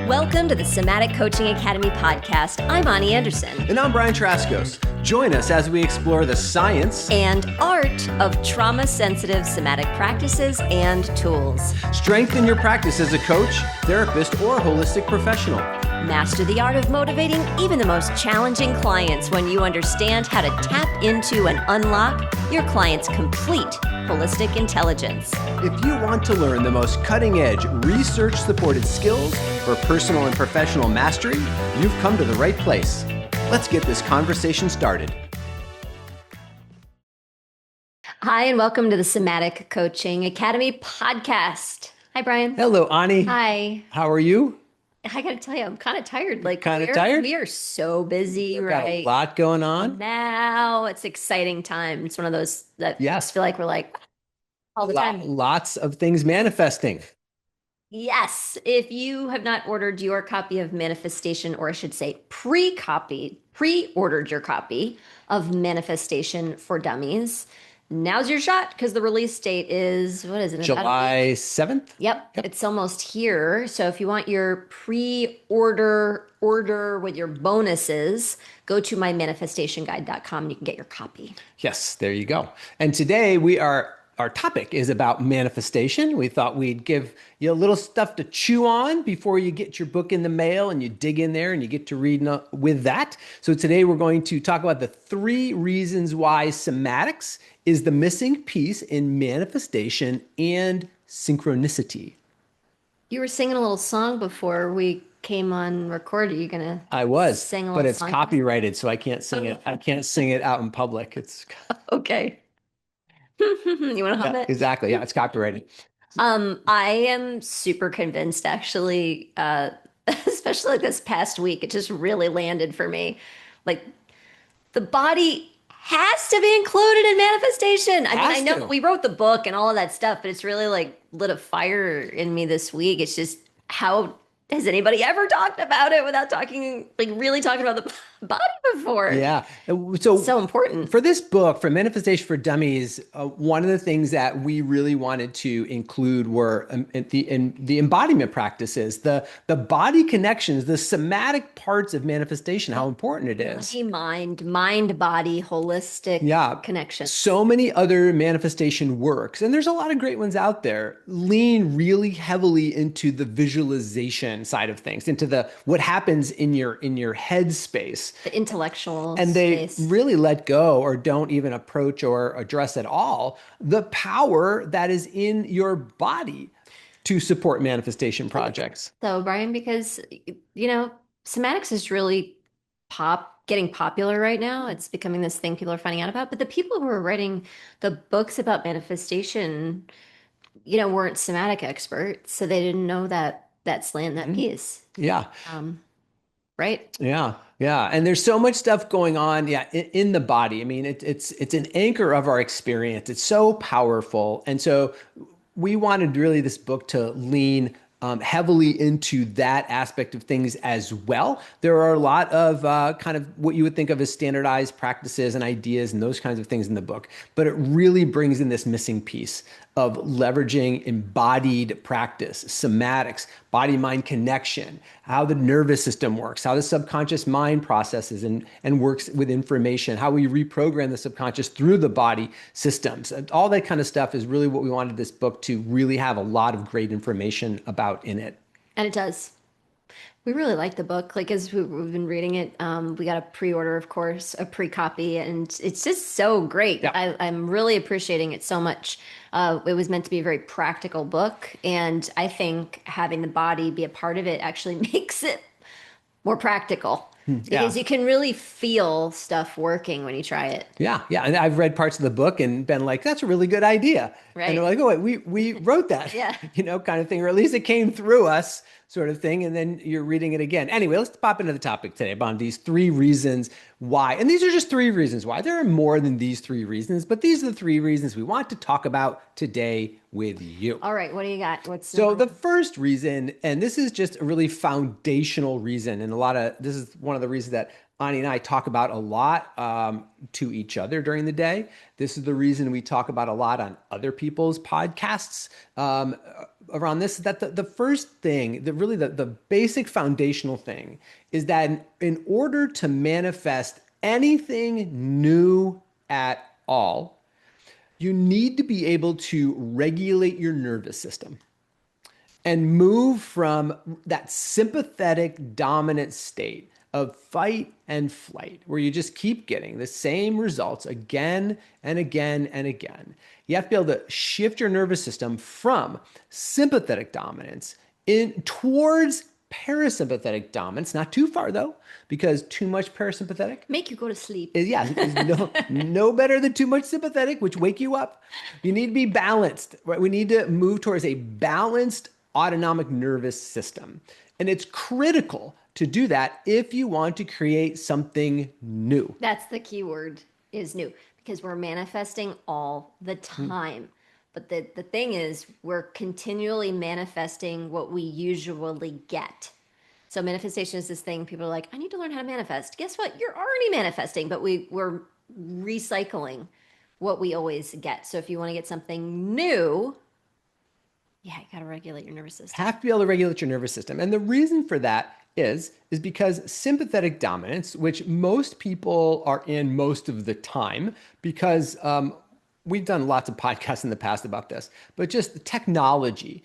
Welcome to the Somatic Coaching Academy podcast. I'm Ani Anderson. And I'm Brian Trzaskos. Join us as we explore the science and art of trauma-sensitive somatic practices and tools. Strengthen your practice as a coach, therapist, or holistic professional. Master the art of motivating even the most challenging clients when you understand how to tap into and unlock your client's complete holistic intelligence. If you want to learn the most cutting-edge, research-supported skills for personal and professional mastery, you've come to the right place. Let's get this conversation started. Hi, and welcome to the Somatic Coaching Academy podcast. Hi, Brian. Hello, Ani. Hi. How are you? I got to tell you, I'm kind of tired. Tired? We are so busy, We've right? got a lot going on. Now it's exciting time. It's one of those that Yes. I feel like we're like all the time. Lots of things manifesting. Yes. If you have not ordered your copy of Manifestation, or I should say pre-ordered your copy of Manifestation for Dummies, now's your shot because the release date is, what is it? July 7th? Yep. It's almost here. So if you want your order with your bonuses, go to mymanifestationguide.com and you can get your copy. Yes, there you go. And today our topic is about manifestation. We thought we'd give you a little stuff to chew on before you get your book in the mail and you dig in there and you get to read with that. So today we're going to talk about the 3 reasons why somatics is the missing piece in manifestation and synchronicity. You were singing a little song before we came on record. Are you gonna? I was, sing a but little it's song? copyrighted, so I can't sing it. I can't sing it out in public. It's Okay. You want to hum it? exactly. Yeah, it's copyrighted. I am super convinced, actually, especially this past week, it just really landed for me. Like, the body has to be included in manifestation. I mean, I know we wrote the book and all of that stuff, but it's really like lit a fire in me this week. It's just, how has anybody ever talked about it without really talking about the body before? Yeah. So important. For this book, for Manifestation for Dummies, one of the things that we really wanted to include were the embodiment practices, the body connections, the somatic parts of manifestation, how important it is. Mind-body, holistic connection. So many other manifestation works, and there's a lot of great ones out there, lean really heavily into the visualization side of things, into what happens in your head space. The intellectual and they space. really let go or don't even approach or address at all the power that is in your body to support manifestation projects. So, Brian, because, somatics is really getting popular right now. It's becoming this thing people are finding out about. But the people who are writing the books about manifestation, weren't somatic experts. So they didn't know that slant, that piece. Yeah. Right? Yeah. Yeah. And there's so much stuff going on. Yeah. In the body. I mean, it's an anchor of our experience. It's so powerful. And so we wanted really this book to lean heavily into that aspect of things as well. There are a lot of kind of what you would think of as standardized practices and ideas and those kinds of things in the book, but it really brings in this missing piece of leveraging embodied practice, somatics, body-mind connection, how the nervous system works, how the subconscious mind processes and works with information, how we reprogram the subconscious through the body systems. All that kind of stuff is really what we wanted this book to really have a lot of great information about in it. And it does. We really like the book. Like, as we've been reading it, we got a pre-order, of course, a pre-copy, and it's just so great. Yeah. I'm really appreciating it so much. It was meant to be a very practical book, and I think having the body be a part of it actually makes it more practical. Because you can really feel stuff working when you try it. Yeah, yeah. And I've read parts of the book and been like, that's a really good idea. Right. And they're like, oh, wait, we wrote that, Yeah. Kind of thing. Or at least it came through us sort of thing. And then you're reading it again. Anyway, let's pop into the topic today about these 3 reasons why. And these are just 3 reasons why. There are more than these 3 reasons, but these are the 3 reasons we want to talk about today with you. All right, what do you got? So the first reason, and this is just a really foundational reason, and this is one of the reasons that Ani and I talk about a lot to each other during the day. This is the reason we talk about a lot on other people's podcasts around this. That the first thing, the basic foundational thing is that in order to manifest anything new at all, you need to be able to regulate your nervous system and move from that sympathetic dominant state of fight and flight, where you just keep getting the same results again and again and again. You have to be able to shift your nervous system from sympathetic dominance in towards parasympathetic dominance, not too far though, because too much parasympathetic Make you go to sleep. is no better than too much sympathetic, which wake you up. You need to be balanced, right? We need to move towards a balanced autonomic nervous system. And it's critical to do that if you want to create something new. That's the key word, is new, because we're manifesting all the time. But the thing is, we're continually manifesting what we usually get. So manifestation is this thing people are like, I need to learn how to manifest. Guess what? You're already manifesting, but we're recycling what we always get. So if you want to get something new, yeah, you got to regulate your nervous system. Have to be able to regulate your nervous system. And the reason for that is because sympathetic dominance, which most people are in most of the time, because we've done lots of podcasts in the past about this, but just technology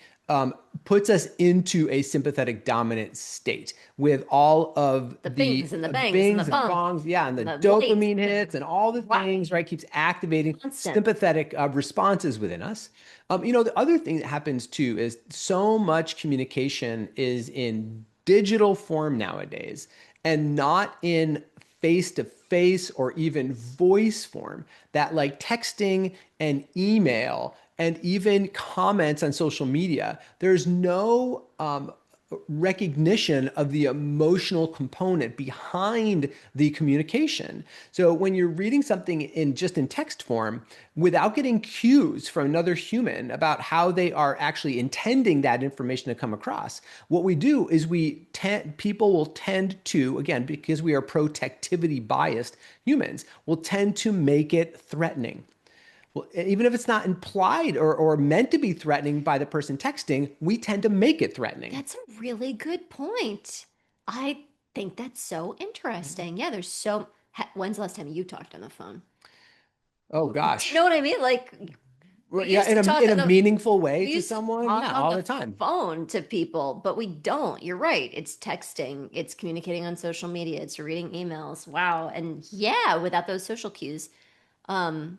puts us into a sympathetic dominant state with all of The bings and the bangs bings and the bongs, bongs, yeah, and the the dopamine lights. hits and all the Wow. things, right? Keeps activating Constant. sympathetic responses within us. The other thing that happens too is so much communication is in digital form nowadays and not in face to face or even voice form, that like texting and email and even comments on social media, there's no recognition of the emotional component behind the communication. So when you're reading something in text form without getting cues from another human about how they are actually intending that information to come across, what we do is people will tend to, again, because we are protectivity biased humans, will tend to make it threatening. Well, even if it's not implied or meant to be threatening by the person texting, we tend to make it threatening. That's a really good point. I think that's so interesting. Yeah, there's so. When's the last time you talked on the phone? Oh Do you gosh. know what I mean? Like, we Well, yeah, used to talk in a on the meaningful way we to used to someone. talk Yeah, on all the the time. phone to people, but we don't. You're right. It's texting, it's communicating on social media, it's reading emails. Wow. And yeah, without those social cues, um,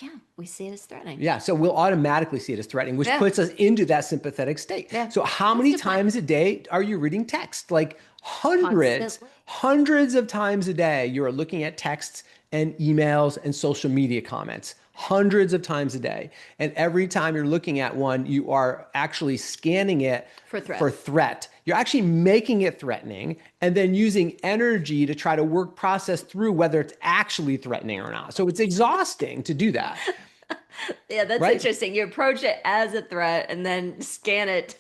yeah, we see it as threatening. Yeah, so we'll automatically see it as threatening, which Yeah, puts us into that sympathetic state. yeah. So how That's a many good point. times a day are you reading text? Like hundreds, Constantly. hundreds of times a day, you are looking at texts and emails and social media comments. Hundreds of times a day. And every time you're looking at one, you are actually scanning it For threat. for threat. You're actually making it threatening and then using energy to try to process through whether it's actually threatening or not. So it's exhausting to do that, Yeah, that's right? interesting. You approach it as a threat and then scan it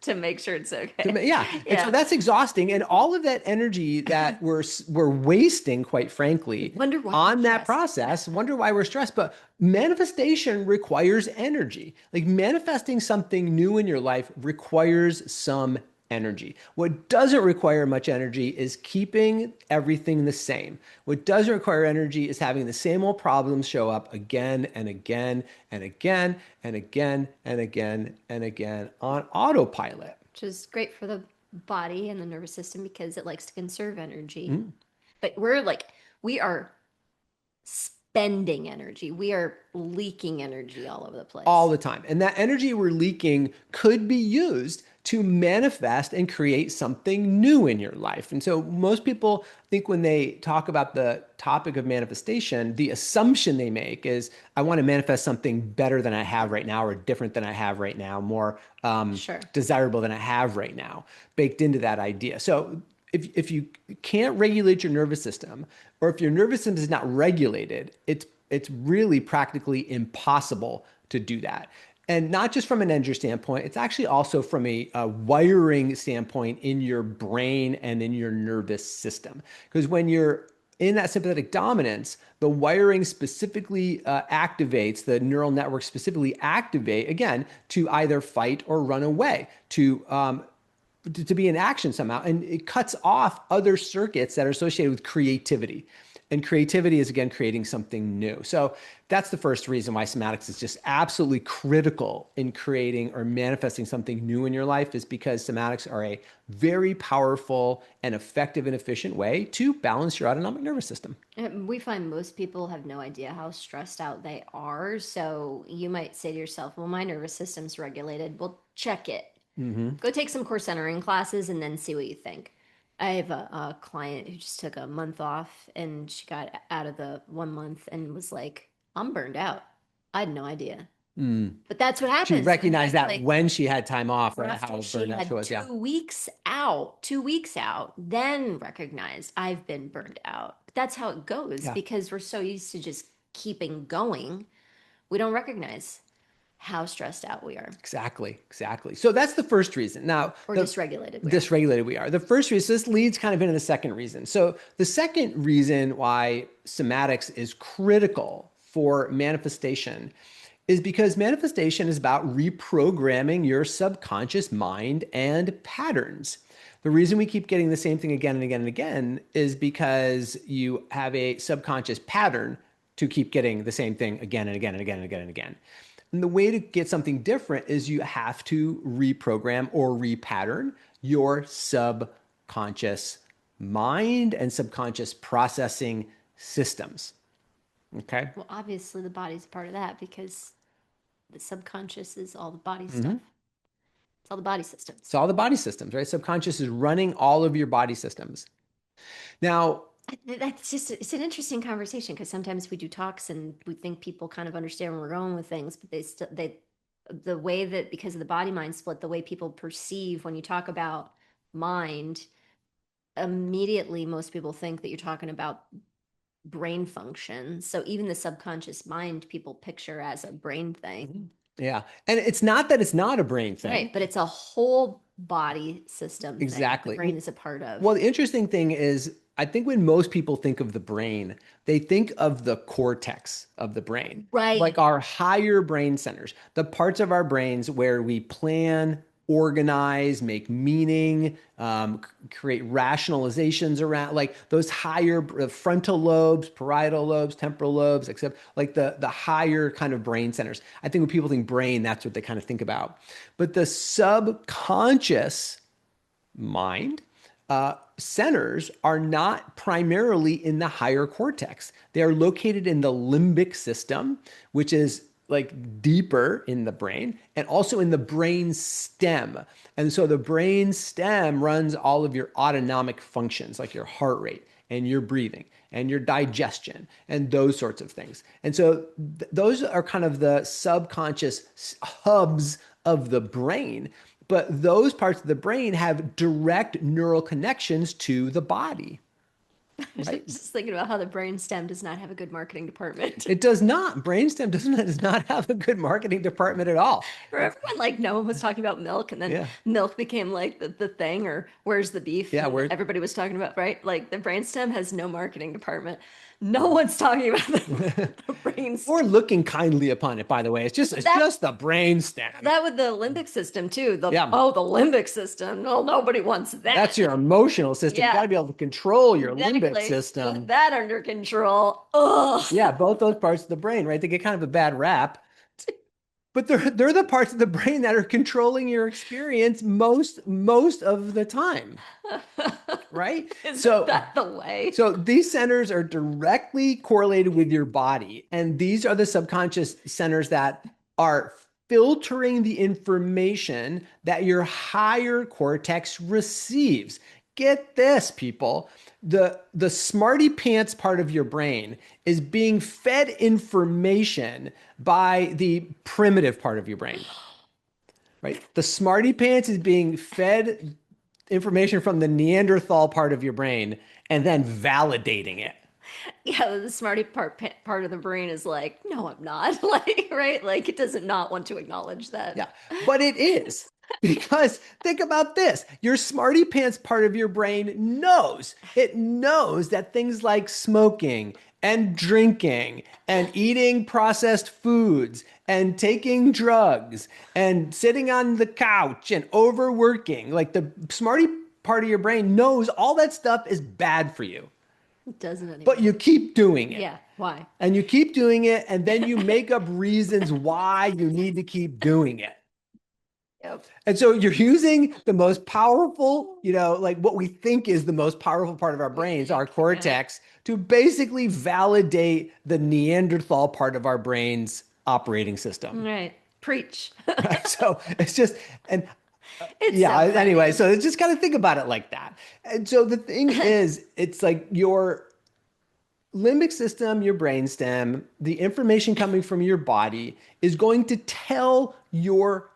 to make sure it's okay. Yeah, and so Yeah. that's exhausting, and all of that energy that we're wasting, quite frankly, Wonder why we're on that stressed. process. Wonder why we're stressed. But manifestation requires energy. Like manifesting something new in your life requires some energy. What doesn't require much energy is keeping everything the same. What doesn't require energy is having the same old problems show up again and again and again and again and again and again on autopilot. Which is great for the body and the nervous system because it likes to conserve energy. But we are spending energy. We are leaking energy all over the All place. the time. And that energy we're leaking could be used to manifest and create something new in your life. And so most people think when they talk about the topic of manifestation, the assumption they make is, I want to manifest something better than I have right now, or different than I have right now, more Sure. desirable than I have right now, baked into that idea. So if you can't regulate your nervous system, or if your nervous system is not regulated, it's really practically impossible to do that. And not just from an energy standpoint, it's actually also from a wiring standpoint in your brain and in your nervous system. Because when you're in that sympathetic dominance, the wiring specifically activates, the neural networks specifically activate, again, to either fight or run away, to be in action somehow. And it cuts off other circuits that are associated with creativity. And creativity is, again, creating something new. So that's the first reason why somatics is just absolutely critical in creating or manifesting something new in your life, is because somatics are a very powerful and effective and efficient way to balance your autonomic nervous system. We find most people have no idea how stressed out they are. So you might say to yourself, well, my nervous system's regulated. Well, check it. Hmm. Go take some core centering classes and then see what you think. I have a client who just took a month off and she got out of the 1 month and was like, I'm burned out. I had no idea. Mm. But that's what She happens when recognized that like when she had time off, right? after How she burned out she had was. Yeah. 2 weeks out, then recognized I've been burned out. But that's how it goes Yeah. because we're so used to just keeping going, we don't recognize how stressed out we are Exactly, exactly. So that's the first reason. Now, or the dysregulated we are. dysregulated we are. The first reason, so this leads kind of into the second reason. So the second reason why somatics is critical for manifestation is because manifestation is about reprogramming your subconscious mind and patterns. The reason we keep getting the same thing again and again and again is because you have a subconscious pattern to keep getting the same thing again and again and again and again and again. And the way to get something different is you have to reprogram or repattern your subconscious mind and subconscious processing systems. Okay. Well, obviously the body's part of that because the subconscious is all the body stuff. Mhm. It's all the body systems. It's all the body systems, right? Subconscious is running all of your body systems. Now, That's just it's an interesting conversation because sometimes we do talks and we think people kind of understand where we're going with things, but they still they the way that because of the body mind split, the way people perceive when you talk about mind, immediately most people think that you're talking about brain function. So even the subconscious mind people picture as a brain thing. yeah. And it's not that it's not a brain Right, thing. but it's a whole body system thing that the Exactly. brain is a part of. Well, the interesting thing is, I think when most people think of the brain, they think of the cortex of the brain, Right. like our higher brain centers, the parts of our brains where we plan, organize, make meaning, create rationalizations around, like those higher frontal lobes, parietal lobes, temporal lobes, except like the higher kind of brain centers. I think when people think brain, that's what they kind of think about. But the subconscious mind centers are not primarily in the higher cortex. They are located in the limbic system, which is like deeper in the brain, and also in the brain stem. And so the brain stem runs all of your autonomic functions, like your heart rate and your breathing and your digestion and those sorts of things. And so those are kind of the subconscious hubs of the brain. But those parts of the brain have direct neural connections to the body, right? Just thinking about how the brain stem does not have a good marketing department. It does not. Brainstem does not have a good marketing department at all. Remember when like no one was talking about milk and then Yeah. milk became like the thing or where's the beef Yeah, and where everybody was talking about, right? Like the brainstem has no marketing department. No one's talking about the or brainstem. looking kindly upon it, by the way. It's That just the brainstem. that with the limbic system too. Yeah. The limbic system. No, nobody wants that. That's your emotional system. You got Yeah, to be able to control your limbic exactly. Put system. that under control. Ugh. Yeah, both those parts of the brain, right? They get kind of a bad rap. But they're the parts of the brain that are controlling your experience most of the time, right? Isn't that the way? So these centers are directly correlated with your body, and these are the subconscious centers that are filtering the information that your higher cortex receives. Get this, people. The smarty pants part of your brain is being fed information by the primitive part of your brain, right? The smarty pants is being fed information from the Neanderthal part of your brain and then validating it. Yeah, the smarty part of the brain is like, no, I'm not. Like, right? Like it doesn't not want to acknowledge that. Yeah, but it is because think about this. Your smarty pants part of your brain knows. It knows that things like smoking and drinking and eating processed foods and taking drugs and sitting on the couch and overworking, like the smarty part of your brain knows all that stuff is bad for you, It doesn't but you anymore. keep doing it. Yeah. Why? And you keep doing it, and then you make up reasons why you need to keep doing it. Yep. And so you're using the most powerful, like what we think is the most powerful part of our We brains, our think, yeah. cortex, to basically validate the Neanderthal part of our brain's operating system. Right. Preach. Right. So it's just, and It's yeah, so anyway, funny. so it's just kind of think about it like that. And so the thing is, it's like your limbic system, your brainstem, the information coming from your body is going to tell your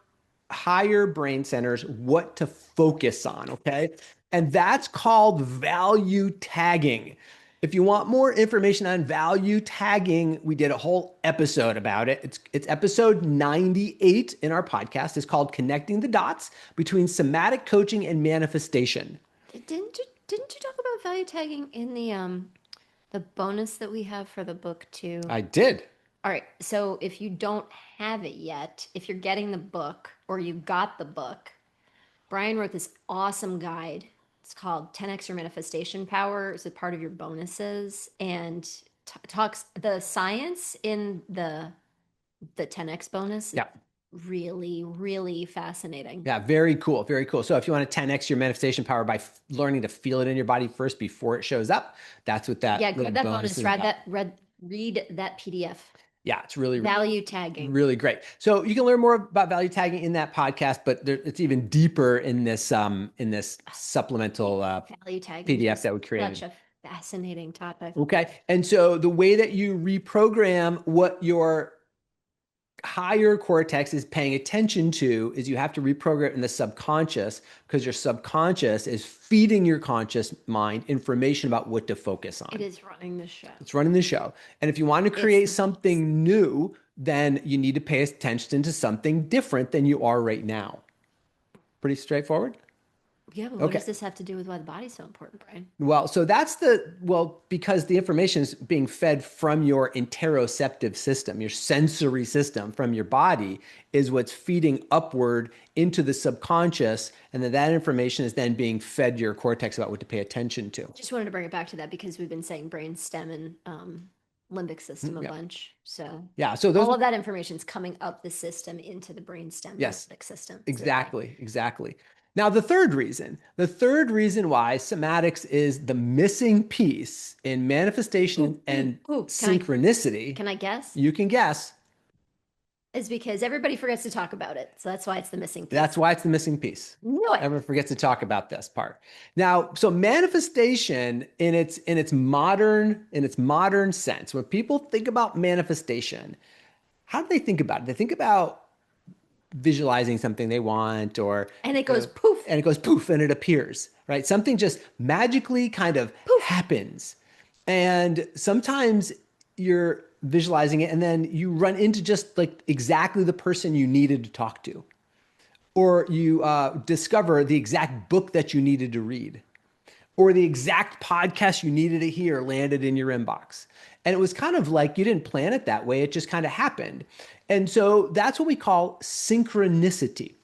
higher brain centers what to focus on, okay? And that's called value tagging. If you want more information on value tagging, we did a whole episode about it. It's episode 98 in our podcast. It's called Connecting the Dots Between Somatic Coaching and Manifestation. Didn't you talk about value tagging in the bonus that we have for the book too? I did. All right. So if you don't have it yet, if you're getting the book or you got the book, Brian wrote this awesome guide. It's called 10x Your Manifestation Power. It's a part of your bonuses and talks the science in the 10x bonus. Yeah. Really, really fascinating. Yeah, very cool. Very cool. So if you want to 10x your manifestation power by learning to feel it in your body first before it shows up, that's what Yeah, that little grab that bonus bonus, is about. read that PDF. Yeah, it's really, Value tagging. really great. So you can learn more about value tagging in that podcast, but it's even deeper in this supplemental Value tagging is PDF just that we such created. a fascinating topic. Okay. And so the way that you reprogram what your higher cortex is paying attention to is you have to reprogram in the subconscious because your subconscious is feeding your conscious mind information about what to focus It on. is running the show. It's running the show. And if you want to It's create the boss. something new, then you need to pay attention to something different than you are right now. Pretty straightforward. Yeah, but what Okay. does this have to do with why the body's so important, Brian? Well, so because the information is being fed from your interoceptive system, your sensory system from your body is what's feeding upward into the subconscious. And then that information is then being fed your cortex about what to pay attention to. Just wanted to bring it back to that because we've been saying brain stem and limbic system a Yeah. bunch. So Yeah. So those, all of that information is coming up the system into the brain stem, the yes, limbic system. So yeah. exactly. Exactly. Now, the third reason why somatics is the missing piece in manifestation and Ooh, synchronicity, can I guess? you can guess. Is because everybody forgets to talk about it. So that's why it's the missing That's piece. why it's the missing piece. Knew it. Everyone forgets to talk about this part. Now, so manifestation in its modern sense, when people think about manifestation, how do they think about it? They think about visualizing something they want or And it goes poof, and it goes poof and it appears, right? Something just magically kind of poof. happens. And sometimes you're visualizing it and then you run into just like exactly the person you needed to talk to, or you discover the exact book that you needed to read, or the exact podcast you needed to hear landed in your inbox. And it was kind of like you didn't plan it that way, it just kind of happened. And so that's what we call synchronicity.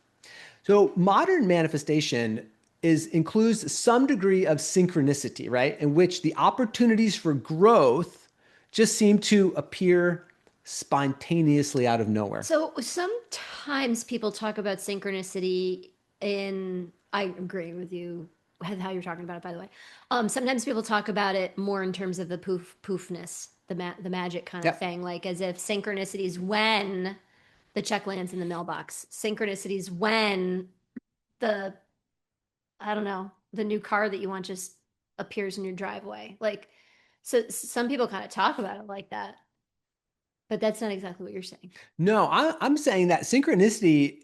So modern manifestation includes some degree of synchronicity, right? In which the opportunities for growth just seem to appear spontaneously out of nowhere. So sometimes people talk about synchronicity in, I agree with you with how you're talking about it, by the way. Sometimes people talk about it more in terms of the poofness, the magic kind of Yep. thing, like as if synchronicity is when the check lands in the mailbox. Synchronicity is when the, I don't know, the new car that you want just appears in your driveway. Like, so some people kind of talk about it like that, but that's not exactly what you're saying. No, I'm saying that synchronicity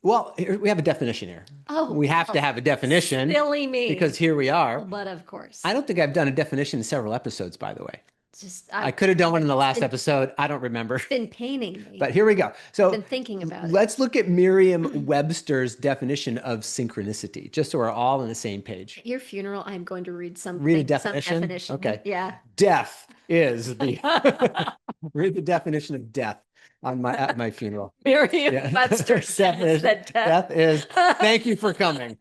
Well, we have a definition here. Oh, We have to have a definition silly because me. here we are. But of course, I don't think I've done a definition in several episodes, by the way. just I could have done one in the it's last episode. I don't remember. been painting But me. here we go. I've So been thinking about it. let's look at Merriam-Webster's definition of synchronicity, just so we're all on the same page. At your funeral, I'm going to read Read a some definition. definition. Okay. Yeah. Death is the read the definition of death on my at my funeral. Yeah. Merriam-Webster says that Death is thank you for coming.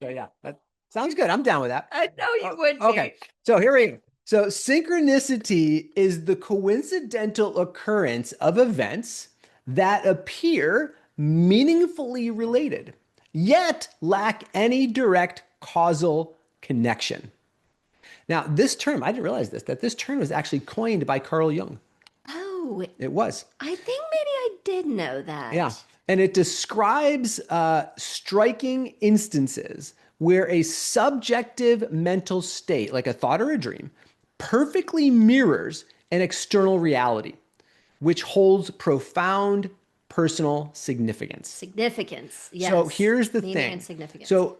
So yeah, that sounds good. I'm down with that. I know you would be. Okay. So here we go. So synchronicity is the coincidental occurrence of events that appear meaningfully related, yet lack any direct causal connection. Now, this term, I didn't realize this, that this term was actually coined by Carl Jung. Oh, It was. I think maybe I did know Yeah. that. And it describes striking instances where a subjective mental state, like a thought or a dream, perfectly mirrors an external reality, which holds profound personal significance. Significance. Yes. So here's the Meaning thing. and significance. So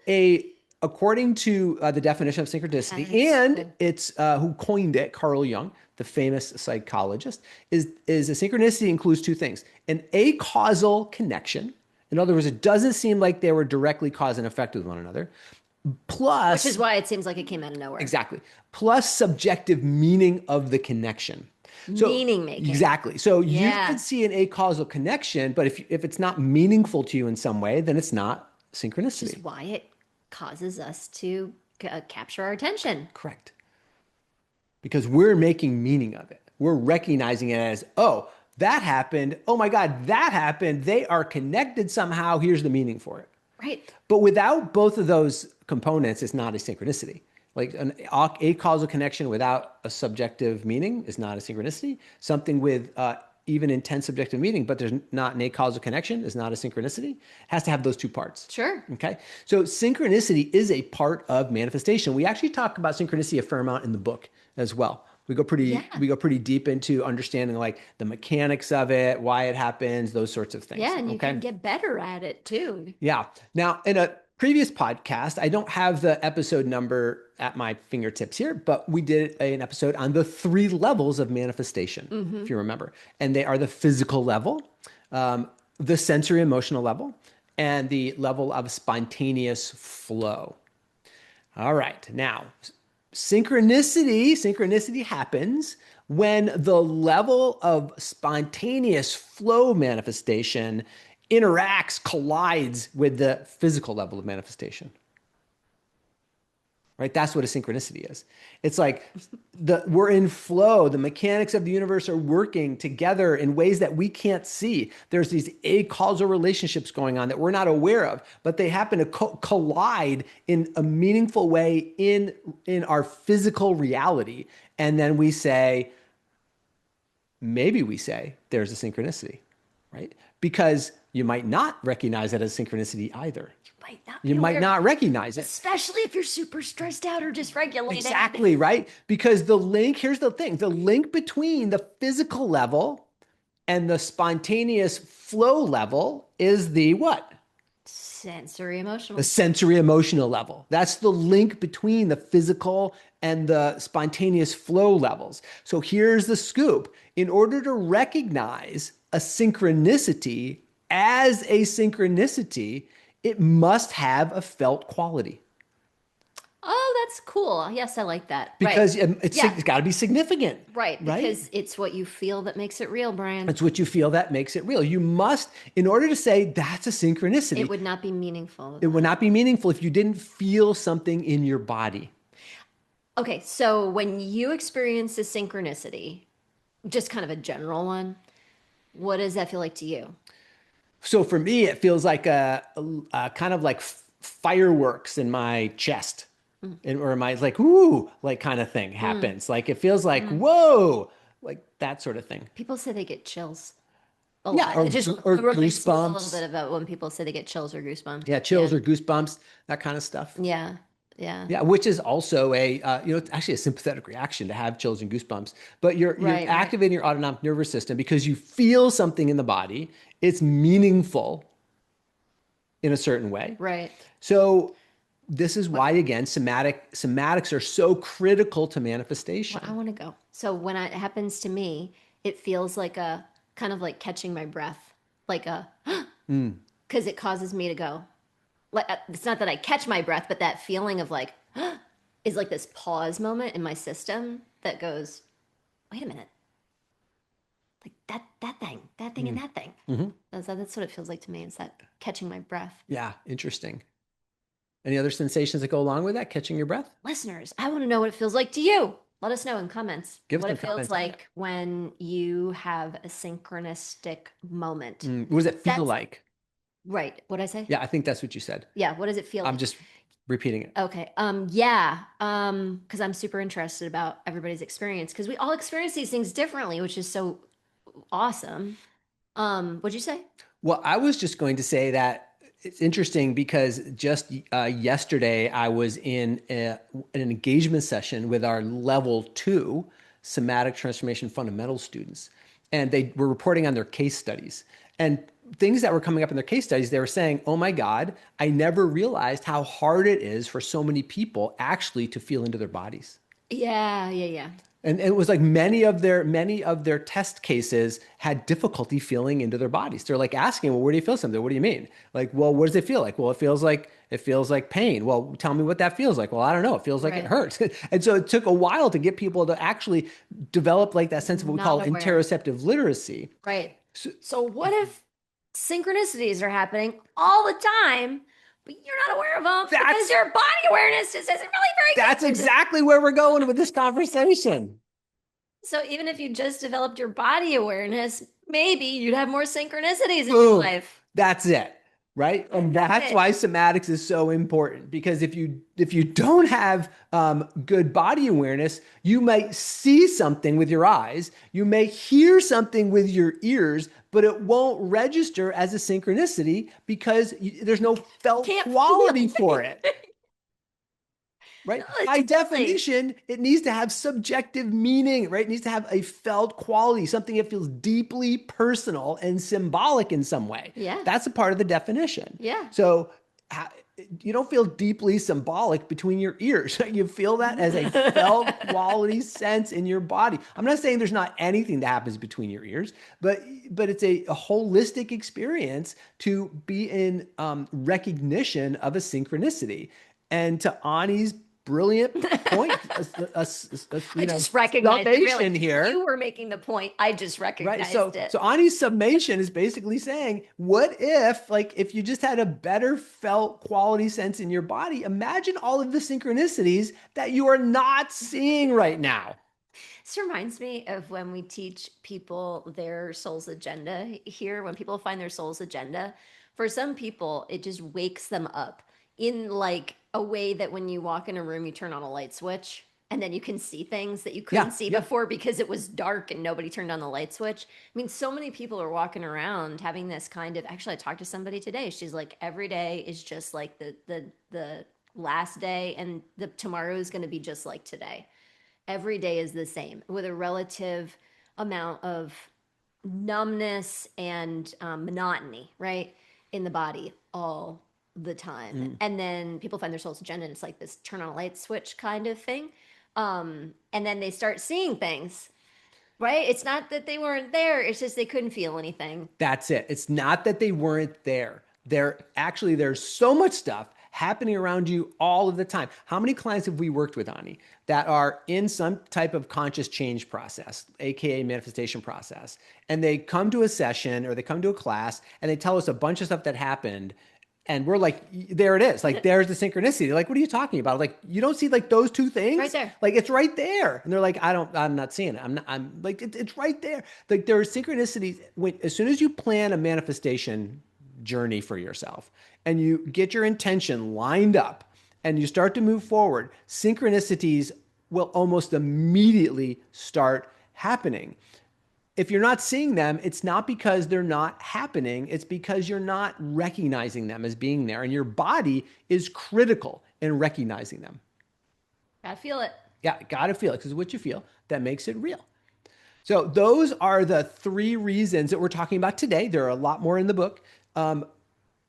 according to the definition of synchronicity, That's and cool. it's who coined it, Carl Jung, the famous psychologist, is a synchronicity includes two things: an acausal connection. In other words, it doesn't seem like they were directly cause and effect with one another. Plus, Which is why it seems like it came out of nowhere. exactly. Plus subjective meaning of the connection. So Meaning making. exactly. So you Yeah. could see an acausal connection, but if it's not meaningful to you in some way, then it's not Which synchronicity. is why it causes us to capture our attention. Correct. Because we're making meaning of it. We're recognizing it as, oh, that happened. Oh my God, that happened. They are connected somehow. Here's the meaning for it. Right. But without both of those components, it's not a synchronicity. Like an acausal connection without a subjective meaning is not a synchronicity. Something with even intense subjective meaning, but there's not an acausal connection is not a synchronicity. It has to have those two parts. Sure. Okay. So synchronicity is a part of manifestation. We actually talk about synchronicity a fair amount in the book as well. Yeah. We go pretty deep into understanding like the mechanics of it, why it happens, those sorts of things. Yeah, and you Okay. can get better at it too. Yeah. Now, in a previous podcast, I don't have the episode number at my fingertips here, but we did an episode on the three levels of manifestation, if you remember. And they are the physical level, the sensory emotional level, and the level of spontaneous flow. All right. Now, synchronicity happens when the level of spontaneous flow manifestation collides with the physical level of manifestation. Right? That's what a synchronicity is. It's like we're in flow. The mechanics of the universe are working together in ways that we can't see. There's these acausal relationships going on that we're not aware of, but they happen to collide in a meaningful way in our physical reality. And then maybe we say there's a synchronicity, right? Because you might not recognize that as synchronicity either. You might not recognize it. Especially if you're super stressed out or dysregulated. Exactly, right? Because here's the thing, the link between the physical level and the spontaneous flow level is the what? Sensory emotional. The sensory emotional level. That's the link between the physical and the spontaneous flow levels. So here's the scoop. In order to recognize a synchronicity as a synchronicity, it must have a felt quality. Oh, that's cool. Yes, I like that. Because right. it's got to be significant. Right, because it's what you feel that makes it real, Brian. It's what you feel that makes it real. You must, in order to say that's a synchronicity, It would not be meaningful. it would not be meaningful if you didn't feel something in your body. Okay, so when you experience a synchronicity, just kind of a general one, what does that feel like to you? So for me, it feels like a kind of like fireworks in my chest, or my like ooh, like kind of thing happens. Like it feels like whoa, like that sort of thing. People say they get chills a Yeah, lot. or It just reminds me a little goosebumps. bit about when people say they get chills or goosebumps. Yeah, chills or goosebumps, that kind of stuff. Yeah. Yeah. Yeah, which is also it's actually a sympathetic reaction to have chills and goosebumps. But you're Right, right, activating your autonomic nervous system because you feel something in the body. It's meaningful in a certain way. right. So this is What, why, again, somatics are so critical to I manifestation. want to go. So when it happens to me, it feels like a kind of like catching my breath, like a, Mm, because it causes me to go. Like it's not that I catch my breath, but that feeling of like is like this pause moment in my system that goes, wait a minute, like that thing, and mm, that thing. mhm. That's what it feels like to me. Is that catching my breath? Yeah, interesting. Any other sensations that go along with that? Catching your breath? Listeners, I want to know what it feels like to you. Let us know in comments Give us what some it feels comments. Yeah. like when you have a synchronistic moment. What does it feel That's like? right. What I say? Yeah, I think that's what you said. Yeah. What does it feel I'm like? just repeating it. Okay. Yeah. Because I'm super interested about everybody's experience because we all experience these things differently, which is so awesome. What'd you say? Well, I was just going to say that it's interesting because just yesterday I was in an engagement session with our level 2 somatic transformation fundamental students, and they were reporting on their case studies and things that were coming up in their case studies. They were saying, "Oh my God, I never realized how hard it is for so many people actually to feel into their bodies." Yeah. Yeah. Yeah. And it was like many of their test cases had difficulty feeling into their bodies. They're like asking, "Well, where do you feel something? What do you mean?" Like, "Well, what does it feel like?" "Well, it feels like pain." "Well, tell me what that feels like." "Well, I don't know. It feels like it Right. hurts." And so it took a while to get people to actually develop like that sense of what we Not call aware. interoceptive literacy. Right. So So what if synchronicities are happening all the time, but you're not aware of them because that's your body awareness just isn't really that's very good? exactly where we're going with this conversation. So even if you just developed your body awareness, maybe you'd have more synchronicities in your Boom. life. That's it. Right. And That's that's it. why somatics is so important because if you don't have good body awareness, you might see something with your eyes, you may hear something with your ears, but it won't register as a synchronicity because there's no felt Can't feel quality for it. anything. No, Right? By totally. definition, it needs to have subjective meaning, right? It needs to have a felt quality, something that feels deeply personal and symbolic in some way. Yeah. That's a part of the definition. Yeah. So you don't feel deeply symbolic between your ears. You feel that as a felt quality sense in your body. I'm not saying there's not anything that happens between your ears, but it's a holistic experience to be in recognition of a synchronicity. And to Ani's brilliant point, I just recognized it really. summation here, You were making the point. I just right? recognized So, it. so Ani's summation is basically saying, what if, like, if you just had a better felt quality sense in your body, imagine all of the synchronicities that you are not seeing right now. This reminds me of when we teach people their soul's agenda here, when people find their soul's agenda. For some people, it just wakes them up in like a way that when you walk in a room, you turn on a light switch and then you can see things that you couldn't Yeah, see yeah. before because it was dark and nobody turned on the light switch. I mean, so many people are walking around having this kind of, actually, I talked to somebody today. She's like, every day is just like the last day and the tomorrow is going to be just like today. Every day is the same with a relative amount of numbness and monotony, right, in the body all the time. Mm. And then people find their soul's agenda, and it's like this turn on a light switch kind of thing. And then they start seeing things, right? It's not that they weren't there; it's just they couldn't feel anything. That's it. It's not that they weren't there. There's so much stuff happening around you all of the time. How many clients have we worked with, Ani, that are in some type of conscious change process, aka manifestation process, and they come to a session or they come to a class and they tell us a bunch of stuff that happened. And we're like, there it is. Like, there's the synchronicity. Like, what are you talking about? Like, you don't see like those two It's right things? there. Like, it's right there. And they're like, I'm not seeing it. I'm like, it's right there. Like, there are synchronicities. As soon as you plan a manifestation journey for yourself and you get your intention lined up and you start to move forward, synchronicities will almost immediately start happening. if you're not seeing them, it's not because they're not happening. It's because you're not recognizing them as being there. And your body is critical in recognizing them. Gotta feel it. Yeah, gotta feel it because what you feel that makes it real. So those are the 3 reasons that we're talking about today. There are a lot more in the book.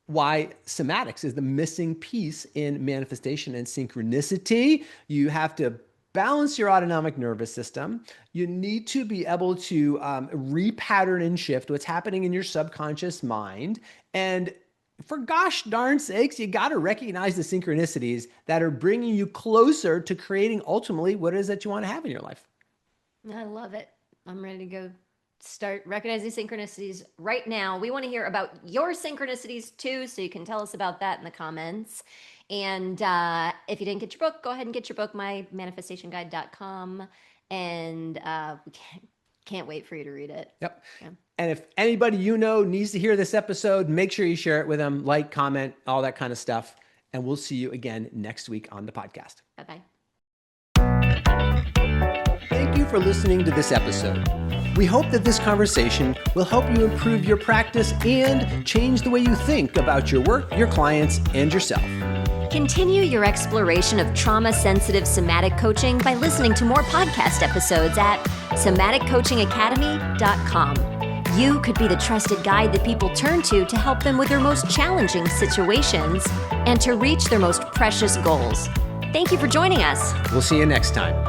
Why somatics is the missing piece in manifestation and synchronicity. You have to balance your autonomic nervous system. You need to be able to repattern and shift what's happening in your subconscious mind. And for gosh darn sakes, you got to recognize the synchronicities that are bringing you closer to creating ultimately what it is that you want to have in your life. I love it. I'm ready to go start recognizing synchronicities right now. We want to hear about your synchronicities too, so you can tell us about that in the comments. And if you didn't get your book, go ahead and get your book, mymanifestationguide.com. And we can't wait for you to read it. Yep. Yeah. And if anybody you know needs to hear this episode, make sure you share it with them, like, comment, all that kind of stuff. And we'll see you again next week on the podcast. Bye-bye. Thank you for listening to this episode. We hope that this conversation will help you improve your practice and change the way you think about your work, your clients, and yourself. Continue your exploration of trauma-sensitive somatic coaching by listening to more podcast episodes at somaticcoachingacademy.com. You could be the trusted guide that people turn to help them with their most challenging situations and to reach their most precious goals. Thank you for joining us. We'll see you next time.